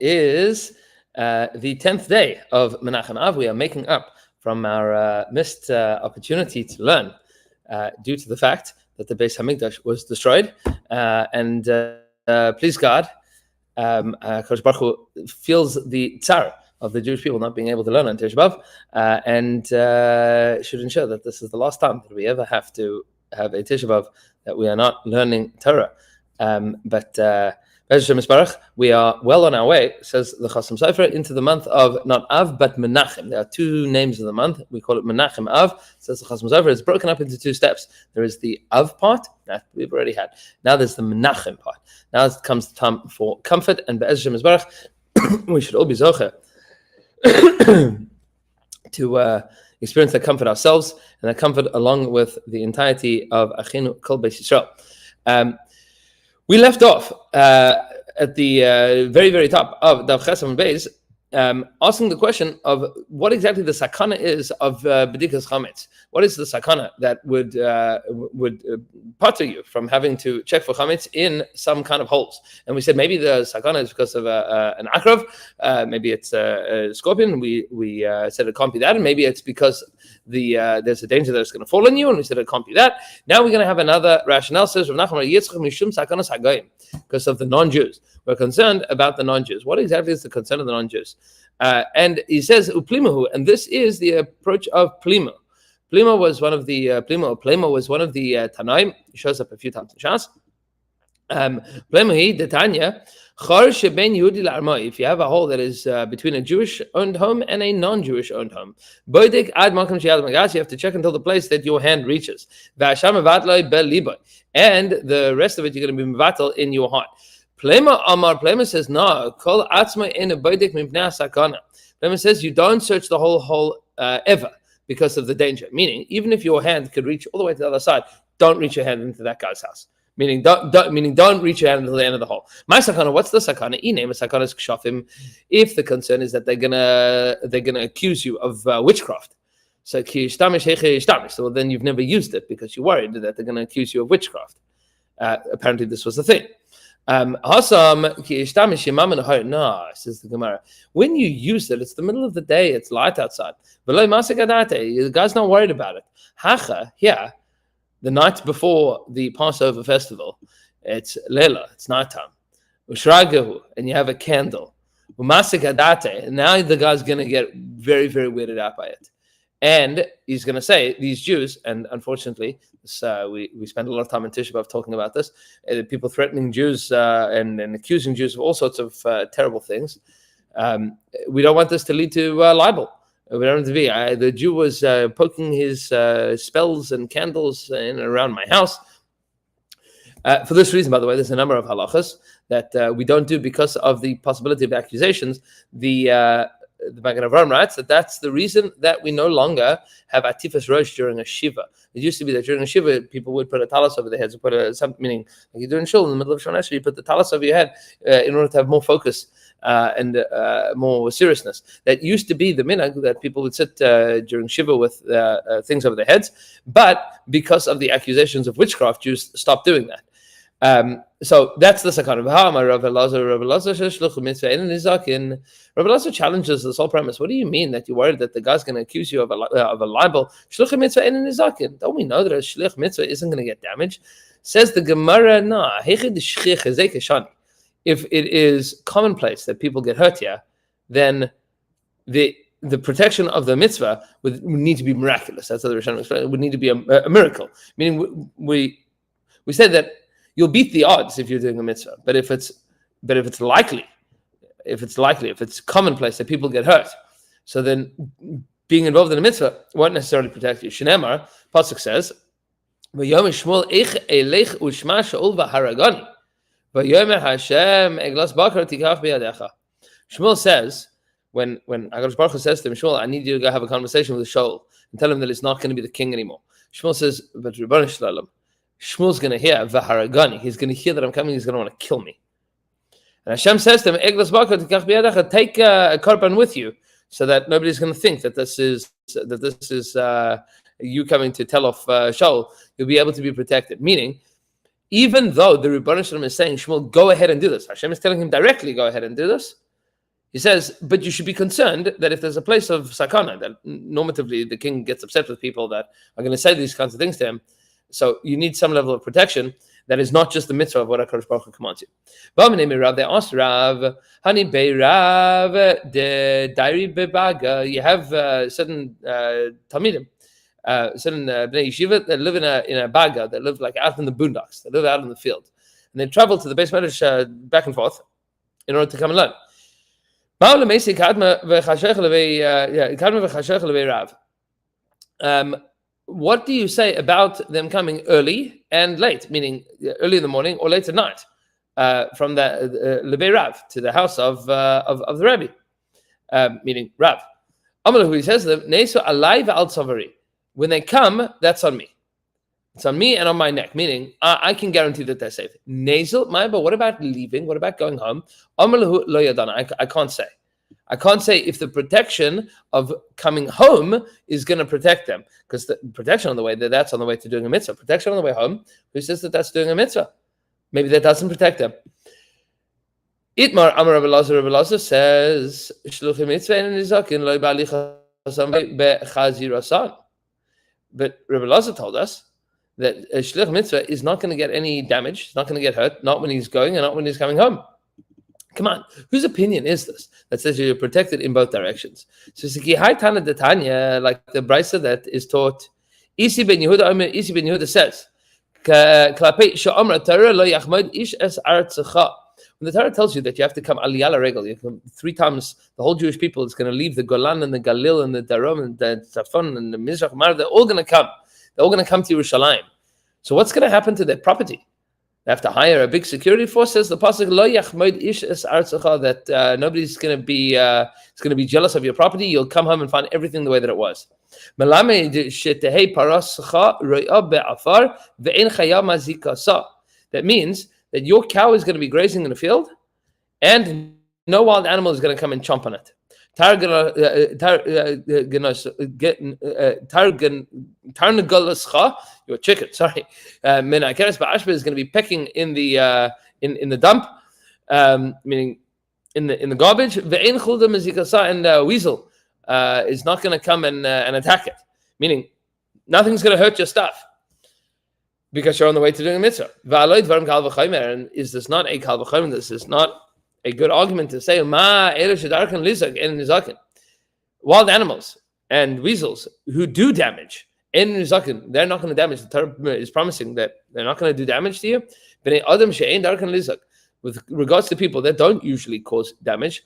is the 10th day of Menachem Av. We are making up from our missed opportunity to learn due to the fact that the Beis Hamikdash was destroyed. And please God, Kodesh Baruch Hu feels the tsar of the Jewish people not being able to learn on Tisha B'Av, and should ensure that this is the last time that we ever have to have a Tisha B'Av that we are not learning Torah. But we are well on our way, says the Chasam Sofer, into the month of not Av but Menachem. There are two names of the month. We call it Menachem Av. Says the Chasam Sofer. It's broken up into two steps. There is the Av part that we've already had. Now there's the Menachem part. Now it comes the time for comfort, and Be'ez Hashem Yisbarach, we should all be zocher to experience that comfort ourselves and that comfort along with the entirety of Achinu Kol Beis Yisrael. We left off at the very, very top of Dav Ches Amud Beis, asking the question of what exactly the sakana is of bedikas chametz. What is the sakana that would pater you from having to check for chametz in some kind of holes? And we said maybe the sakana is because of an akrav, maybe it's a scorpion. We said it can't be that, and maybe it's because there's a danger that it's going to fall on you, and we said it can't be that. Now we're going to have another rationale. Says Rav Nachman Yitzchak mishum sakanas hagayim, because of the non-Jews. We're concerned about the non-Jews. What exactly is the concern of the non-Jews? And he says uplimahu, and this is the approach of plima. Plima was one of the Plima was one of the Tanaim. He shows up a few times in Shas. Plima, the Tanya, if you have a hole that is between a Jewish-owned home and a non-Jewish-owned home, you have to check until the place that your hand reaches. And the rest of it, you're going to be mevatel in your heart. Plema says, no, kol atzma in a boidik mipnei sakana. Plema says, you don't search the whole hole ever because of the danger. Meaning, even if your hand could reach all the way to the other side, don't reach your hand into that guy's house. Meaning, don't reach your hand until the end of the hole. My sakana, what's the sakana? Name a sakana is kshafim. If the concern is that they're gonna accuse you of witchcraft, so so then you've never used it because you're worried that they're gonna accuse you of witchcraft. Apparently, this was the thing. No, says the Gemara. When you use it, it's the middle of the day, it's light outside. The guy's not worried about it. Hacha, here, the night before the Passover festival, it's Leila, it's nighttime. Ushragahu, and you have a candle. And now the guy's going to get very, very weirded out by it. And he's going to say, these Jews, and unfortunately, we spend a lot of time in Tisha B'Av talking about this, people threatening Jews and accusing Jews of all sorts of terrible things. We don't want this to lead to libel. We don't want it to be. The Jew was poking his spells and candles in and around my house. For this reason, by the way, there's a number of halachas that we don't do because of the possibility of accusations. The Magen Avraham writes that that's the reason that we no longer have atifas rosh during a shiva. It used to be that during a shiva, people would put a talis over their heads, meaning like you do in shul in the middle of Shana Esrei, you put the talis over your head in order to have more focus and more seriousness. That used to be the minhag that people would sit during shiva with things over their heads, but because of the accusations of witchcraft, Jews stopped doing that. So that's the sakana. Rav Elazar challenges this whole premise. What do you mean that you're worried that the guy's going to accuse you of a libel? Don't we know that a shlich mitzvah isn't going to get damaged? Says the Gemara, nah. If it is commonplace that people get hurt here, then the protection of the mitzvah would need to be miraculous. That's how the Rishonim explain. It would need to be a miracle. Meaning we said that you'll beat the odds if you're doing a mitzvah. But if it's likely, if it's commonplace that people get hurt, so then being involved in a mitzvah won't necessarily protect you. Shneimar, Pasuk says, Yomi Shmuel eich elech ushma shaul v'haragani. V'yomer Hashem eglas bakar tikach biyadecha. Shmuel says, when HaKadosh Baruch Hu says to him, Shmuel, I need you to go have a conversation with Shaul and tell him that it's not going to be the king anymore. Shmuel says, but Rebbeinu Shalom, Shmuel's going to hear v'haragani. He's going to hear that I'm coming. He's going to want to kill me. And Hashem says to him, "Eglas bakar tikach biyadecha, take a korban with you, so that nobody's going to think that this is you coming to tell off Shaul. You'll be able to be protected." Meaning, even though the Rebbeinu Shalom is saying, "Shmuel, go ahead and do this," Hashem is telling him directly, "Go ahead and do this." He says, but you should be concerned that if there's a place of sakana, that normatively the king gets upset with people that are going to say these kinds of things to him. So you need some level of protection that is not just the mitzvah of what HaKadosh Baruch Hu commands you. They asked Rav, Hani Bei Rav, the Dairi Bebaga, you have certain Talmidim, certain Bnei Yeshiva that live in a baga, that live like out in the boondocks, that live out in the field. And they travel to the Beis Medrash back and forth in order to come and learn. What do you say about them coming early and late, meaning early in the morning or late at night, from the Lebei Rav to the house of the Rebbe, meaning Rav? Amalahu, he says to them, Nesu alai v'al tzavari. When they come, that's on me. It's on me and on my neck, meaning I can guarantee that they're safe. Nasal, but what about leaving? What about going home? Amalahu lo yadana. I can't say. I can't say if the protection of coming home is going to protect them, because the protection on the way there, that's on the way to doing a mitzvah. Protection on the way home, who says that that's doing a mitzvah? Maybe that doesn't protect them. Itmar Amar Rabbi Lazar says, Shluchim mitzvah and nizakin lo ba'alicha bechazirasan. But Rabbi Lazar told us that a shluch mitzvah is not going to get any damage, it's not going to get hurt, not when he's going and not when he's coming home. Come on, whose opinion is this that says you're protected in both directions? So Siki Tana de Tanya, like the brisa that is taught, Isi ben Yehuda says, when the Torah tells you that you have to come aliyah regel, you come 3 times, the whole Jewish people is going to leave the Golan and the Galil and the Darom and the Tzafon and the Mizrach Mar, they're all going to come. They're all going to come to Yerushalayim. So what's going to happen to their property? They have to hire a big security force. Says the pasuk, Lo yachmod ish es artzecha, that nobody's going to be jealous of your property. You'll come home and find everything the way that it was. That means that your cow is going to be grazing in the field, and no wild animal is going to come and chomp on it. Your chicken, sorry, is going to be pecking in the dump, meaning in the garbage. And weasel is not going to come and attack it, meaning nothing's going to hurt your stuff because you're on the way to doing a mitzvah. And is this not a kal v'chomer? This is not a good argument to say wild animals and weasels who do damage. They're not going to damage. The Torah is promising that they're not going to do damage to you. With regards to people that don't usually cause damage,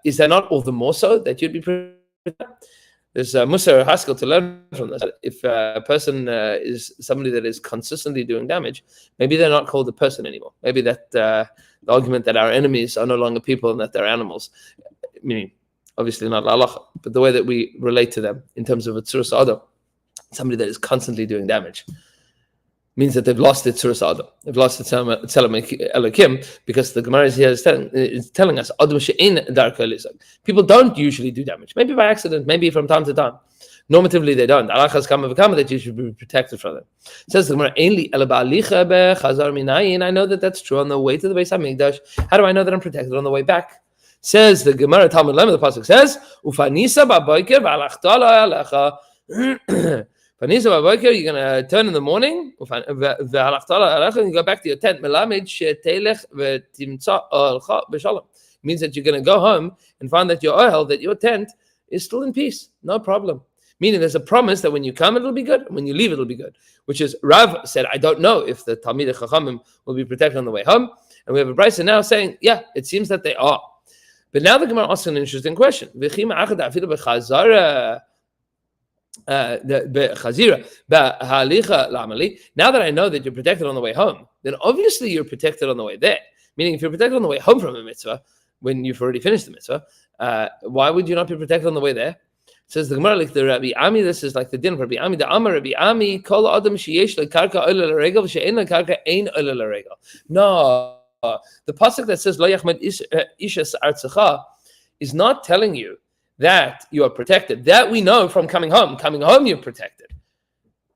is there not all the more so that you'd be protected? There's a Musar Haskell to learn from this. If a person is somebody that is consistently doing damage, maybe they're not called a person anymore. Maybe that the argument that our enemies are no longer people and that they're animals, meaning obviously not halacha, but the way that we relate to them in terms of a tzuras adam, somebody that is constantly doing damage, means that they've lost its tzuras adam. They've lost its tzelem elokim, because the Gemara is here is telling us adam she'ein darka lizak. People don't usually do damage. Maybe by accident, maybe from time to time. Normatively, they don't. Alachas kama v'kama, that you should be protected from them. It says the Gemara, "Einli ela ba'alicha bechazar minayin." I know that that's true on the way to the Beis Hamikdash. How do I know that I'm protected on the way back? Says the Gemara Talmud Lema, the pasuk says, "Ufanisa ba'boker v'alachta alecha." Fanisa ba'boker, you're going to turn in the morning, v'alachta alecha, and you go back to your tent. Melamed she'telech v'timtza olcha b'shalom. Means that you're going to go home and find that your oil, that your tent is still in peace, no problem. Meaning there's a promise that when you come, it'll be good. When you leave, it'll be good. Which is, Rav said, I don't know if the Talmidei Chachamim will be protected on the way home. And we have a brisa now saying, yeah, it seems that they are. But now the Gemara asks an interesting question. Now that I know that you're protected on the way home, then obviously you're protected on the way there. Meaning if you're protected on the way home from a mitzvah, when you've already finished the mitzvah, why would you not be protected on the way there? It says the Gemara, like the Rabbi Ami, this is like the din of Rabbi Ami. The Amar Rabbi Ami, kol adam sheyesh lekarka oila l'regel v'she'en lekarka ein oila l'regel. No, the pasuk that says lo yachmed ishes artzecha is not telling you that you are protected. That we know from coming home. Coming home, you're protected.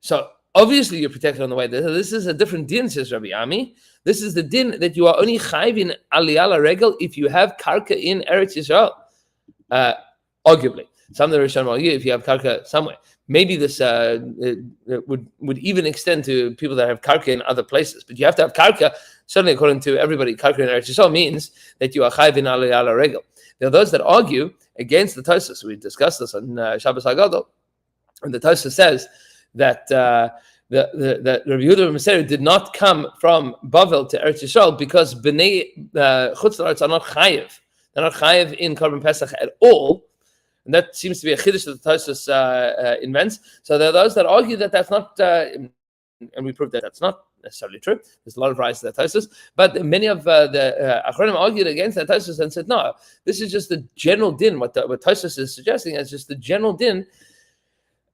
So obviously you're protected on the way there. This is a different din, says Rabbi Ami. This is the din that you are only chayiv in aliyah l'regel if you have karka in Eretz Yisrael. Arguably, some of the Rishonim argue if you have karka somewhere. Maybe this would even extend to people that have karka in other places. But you have to have karka. Certainly, according to everybody, karka in Eretz Yisrael means that you are chayiv in aliyah l'regel. There are those that argue against the Tosfos. We discussed this on Shabbos HaGadol, and the Tosfos says that that Rabbi Yehuda and Maseri did not come from Bavel to Eretz Yisrael because Bnei Chutz La'aretz are not chayiv. They're not chayiv in Korban Pesach at all. And that seems to be a chiddush that the Tosfos invents. So there are those that argue that that's not, and we proved that that's not necessarily true. There's a lot of rights to that Tosfos, but many of the Achronim argued against that Tosfos and said, no, this is just the general din. What Tosfos is suggesting is just the general din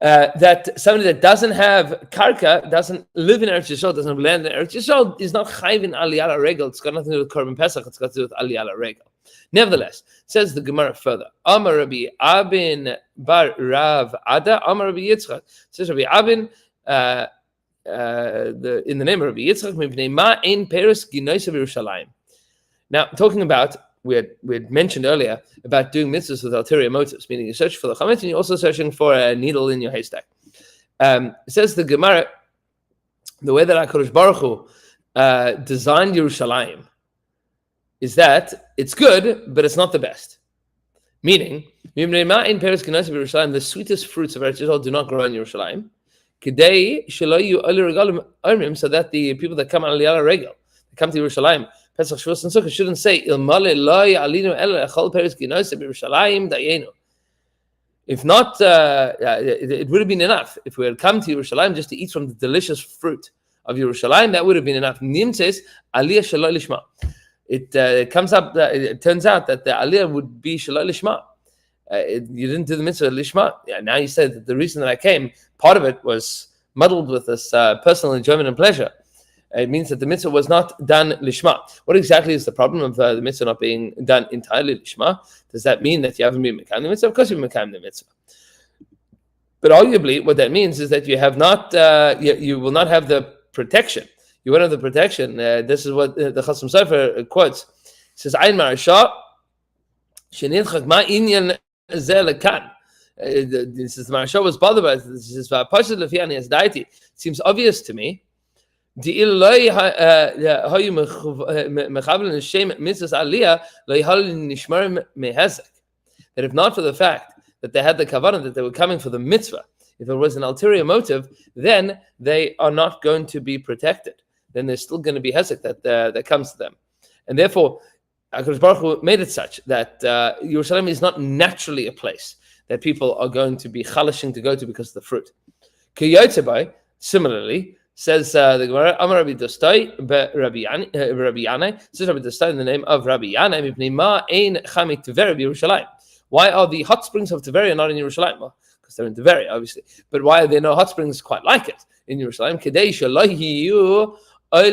that somebody that doesn't have karka, doesn't live in Eretz Yisrael, doesn't land in Eretz Yisrael, is not chayiv in aliyah regel. It's got nothing to do with Korban Pesach. It's got to do with aliyah regel. Nevertheless, says the Gemara further, Amar Rabbi Abin bar Rav Ada, Amar Rabbi Yitzchak. Says Rabbi Abin, in the name of Rabbi Yitzchak, Mipnei Ma Ein Peres Ginoisa Yerushalayim. Now, talking about, we had mentioned earlier about doing mitzvahs with ulterior motives, meaning you search for the chametz and you're also searching for a needle in your haystack. Says the Gemara, the way that HaKadosh Baruch Hu designed Yerushalayim is that it's good, but it's not the best. Meaning, the sweetest fruits of Eretz Yisrael do not grow in Yerushalayim. So that the people that come on Aliyah Regel, they come to Yerushalayim, Pesach, Shavuos, and Sukkot, shouldn't say, if not, it would have been enough. If we had come to Yerushalayim just to eat from the delicious fruit of Yerushalayim, that would have been enough. Nim says, Aliyah Shaloi Lishma. It comes up. It turns out that the aliyah would be shaloi lishma. You didn't do the mitzvah lishma. Yeah, now you said that the reason that I came, part of it was muddled with this personal enjoyment and pleasure. It means that the mitzvah was not done lishma. What exactly is the problem of the mitzvah not being done entirely lishma? Does that mean that you haven't been mekayim the mitzvah? Of course, you've been mekayim the mitzvah. But arguably, what that means is that you have not. You will not have the protection. You won't have the protection. This is what the Chasam Sofer quotes. It says, "Ein marasha shenidchak ma inyan zeh lekan." This is the marasha was bothered by this. This is Pashat Lefiani as deity. It seems obvious to me. That if not for the fact that they had the kavanah that they were coming for the mitzvah, if it was an ulterior motive, then they are not going to be protected. Then there's still going to be hezek that comes to them. And therefore, HaKadosh Baruch Hu made it such that Yerushalayim is not naturally a place that people are going to be chalashing to go to because of the fruit. Kiyotzebai, similarly, says the Gemara, Amar Rabbi Dostai, Rabbi Yanai, says Rabbi Dostai in the name of Rabbi Yanai, Mipnei Ma Ein Chamik Tveria Yerushalayim. Why are the hot springs of Tveria not in Yerushalayim? Well, because they're in Tveria, obviously. But why are there no hot springs quite like it in Yerushalayim? Kedei shelo hiyu if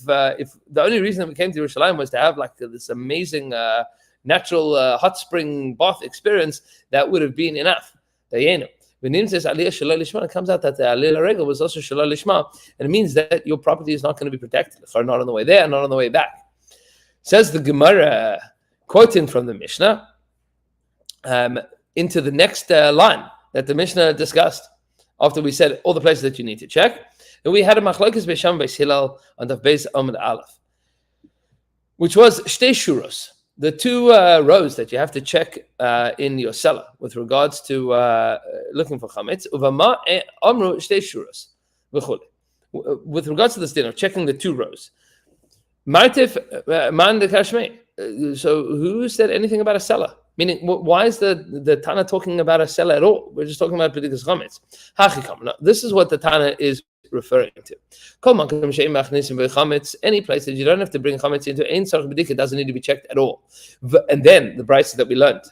the only reason that we came to Yerushalayim was to have like this amazing natural hot spring bath experience, that would have been enough. Dayenu. When Nim says Aliyah Shaloi Lishma, it comes out that the Aliyah Regel was also Shaloi Lishma, and it means that your property is not going to be protected, or not on the way there, not on the way back. Says the Gemara, quoting from the Mishnah, into the next line that the Mishnah discussed after we said all the places that you need to check. And we had a machlokes Beisham Beis Hillel on the Beis Amud Aleph, which was shtei shuros, the two rows that you have to check in your cellar with regards to looking for chametz. Uvama amru shtei shuros v'chule. With regards to this din of checking the two rows, martif man de kashmei. So who said anything about a cellar? Meaning, why is the Tana talking about a cellar at all? We're just talking about B'dikas Chametz. Hachikam. This is what the Tana is referring to. Any place that you don't have to bring Chametz into, Ein Tzarich B'dika, doesn't need to be checked at all. And then the brayso that we learned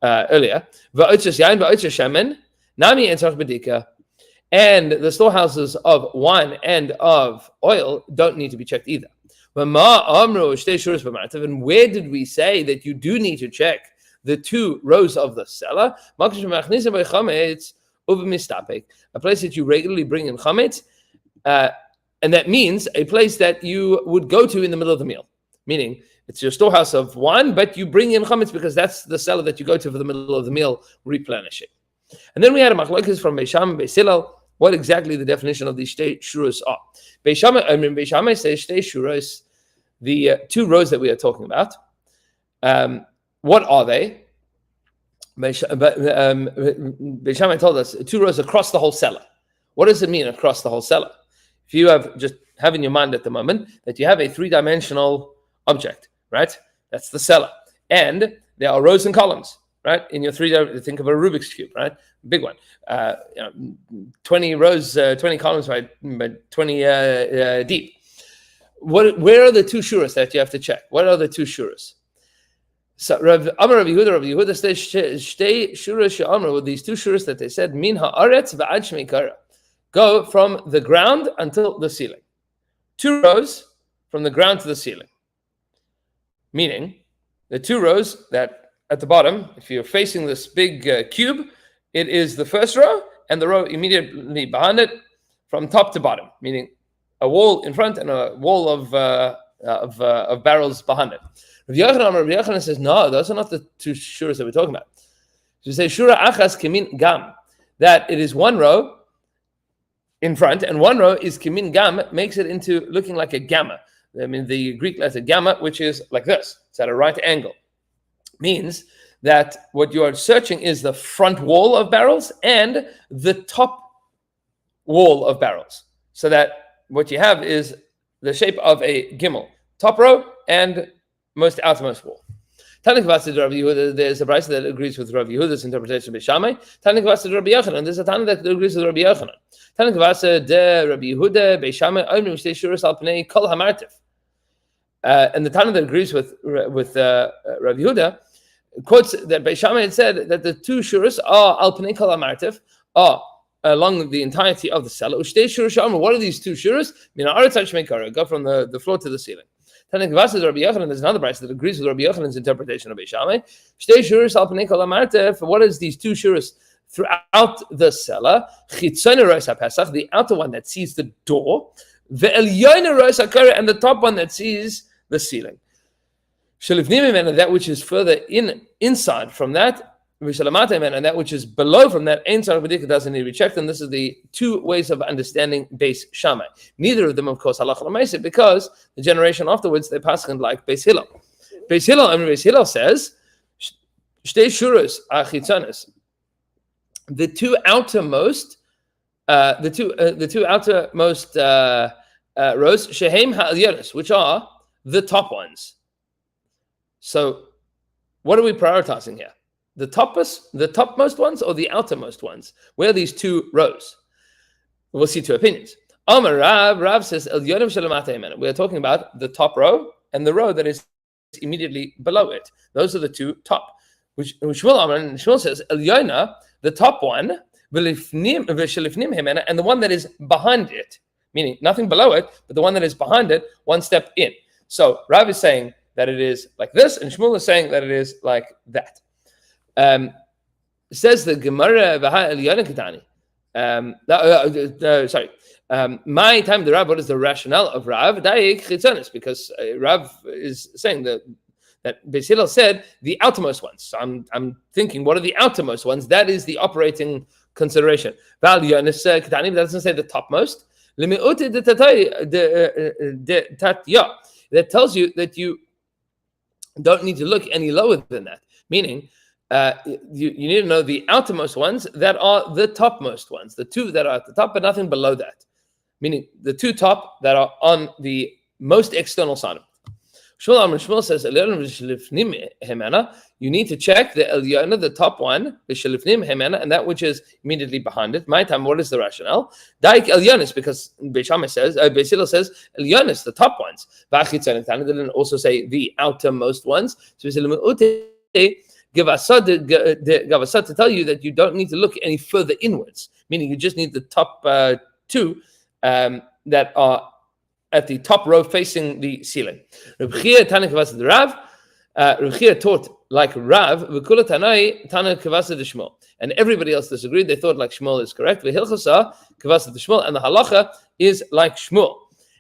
earlier, V'otzos yain v'otzos shemen, nami Ein Tzarich B'dika, and the storehouses of wine and of oil don't need to be checked either. And where did we say that you do need to check the two rows of the cellar? mistapek, a place that you regularly bring in chametz, and that means a place that you would go to in the middle of the meal, meaning it's your storehouse of wine, but you bring in chametz because that's the cellar that you go to for the middle of the meal, replenishing. And then we had a machlokes from Beis Shammai and Beis Hillel, what exactly the definition of these shtei shuros are. Beis Shammai says shtei shuros, the 2 rows that we are talking about. What are they? Beis Shammai told us 2 rows across the whole cellar. What does it mean across the whole cellar? If you have in your mind at the moment that you have a 3-dimensional object, right? That's the cellar. And there are rows and columns, right? In your 3D, think of a Rubik's Cube, right? Big one. 20 rows, 20 columns, right? 20 deep. Where are the 2 shuras that you have to check? What are the 2 shuras? So Rav Yehuda says shtei shuras she'amru, with these 2 shuras that they said, min ha'aretz v'ad shmei kara. Go from the ground until the ceiling. 2 rows from the ground to the ceiling. Meaning, the 2 rows that at the bottom, if you're facing this big cube, it is the first row and the row immediately behind it from top to bottom, meaning a wall in front and a wall of barrels behind it. Rav Yochanan says, no, those are not the 2 shuras that we're talking about. So we say, shura achas kemin gam, that it is 1 row in front, and 1 row is kimin gam, makes it into looking like a gamma. I mean, the Greek letter gamma, which is like this. It's at a right angle. Means that what you are searching is the front wall of barrels and the top wall of barrels. So that what you have is the shape of a gimel. Top row and most outermost wall. There's a brayso that agrees with Rav Yehuda's interpretation of Beis Shammai. Rabbi Yochanan. There's a Tana that agrees with Rabbi Yochanan. And the Tana that agrees with Rav Yehuda quotes that Beis Shammai had said that the 2 shuras are al pnei kol hamartif, are along the entirety of the cellar. What are these 2 shuras? Go from the floor to the ceiling. There's another brayso that agrees with Rabbi Yochanan's interpretation of Beis Shammai. What is these 2 shuras throughout the cellar? The outer one that sees the door, and the top one that sees the ceiling. That which is further inside from that, and that which is below from that, doesn't need to be checked. And this is the 2 ways of understanding Beis Shammai. Neither of them, of course, halacha l'maaseh, because the generation afterwards they paskin like Beis Hillel. Beis Hillel says, shtei shuras achitzanis. The 2 outermost, rows, shehem ha'alyonos, which are the top ones. So, what are we prioritizing here? The topmost ones or the outermost ones? Where are these 2 rows? We'll see 2 opinions. Amar Rav says, we are talking about the top row and the row that is immediately below it. Those are the 2 top. Which Shmuel says, Elyona, the top one, and the one that is behind it, meaning nothing below it, but the one that is behind it, 1 step in. So Rav is saying that it is like this, and Shmuel is saying that it is like that. Says the Gemara, my time the Rav, what is the rationale of Rav? Because Rav is saying that Beis Hillel said the outermost ones. So I'm thinking, what are the outermost ones? That is the operating consideration. That doesn't say the topmost. That tells you that you don't need to look any lower than that. Meaning, you need to know the outermost ones that are the topmost ones, the 2 that are at the top, but nothing below that. Meaning the 2 top that are on the most external side of it. Shmuel says, you need to check the Elyona, the top one, and that which is immediately behind it. My time, what is the rationale? Daik Elyonis, because Beis Hillel says, Elyonis, the top ones. Didn't also say the outermost ones. So Gavasad to tell you that you don't need to look any further inwards, meaning you just need the top 2 that are at the top row facing the ceiling. Rav Chia taught like Rav, v'kula tanai tana kavasa d'Shmuel, and everybody else disagreed. They thought like Shmuel is correct. V'hilchasa kavasa d'Shmuel, and the halacha is like Shmuel.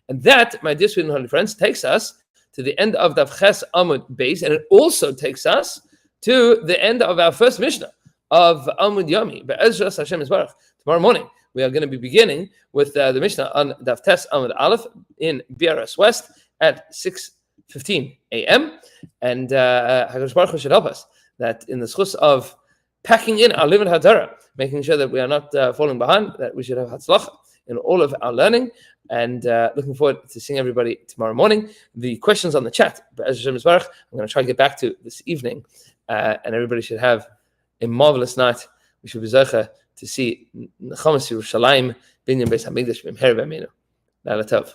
And that, my dear student holy friends, takes us to the end of Daf Ches Amud Beis, and it also takes us to the end of our first Mishnah of Amud Yomi. Be'ezras Hashem Yisbarach. Tomorrow morning we are going to be beginning with the Mishnah on Daf Tes Amud Aleph in BRS West at 6:15 a.m. And HaKadosh Baruch Hu should help us that in the schus of packing in our limit hadara, making sure that we are not falling behind, that we should have hatzlacha in all of our learning. And looking forward to seeing everybody tomorrow morning. The questions on the chat, I'm going to try to get back to this evening, and everybody should have a marvelous night. We should be zocha to see Nechamas Yerushalayim Binyan Beis Hamikdash B'mher B'Aminu. Laila Tov.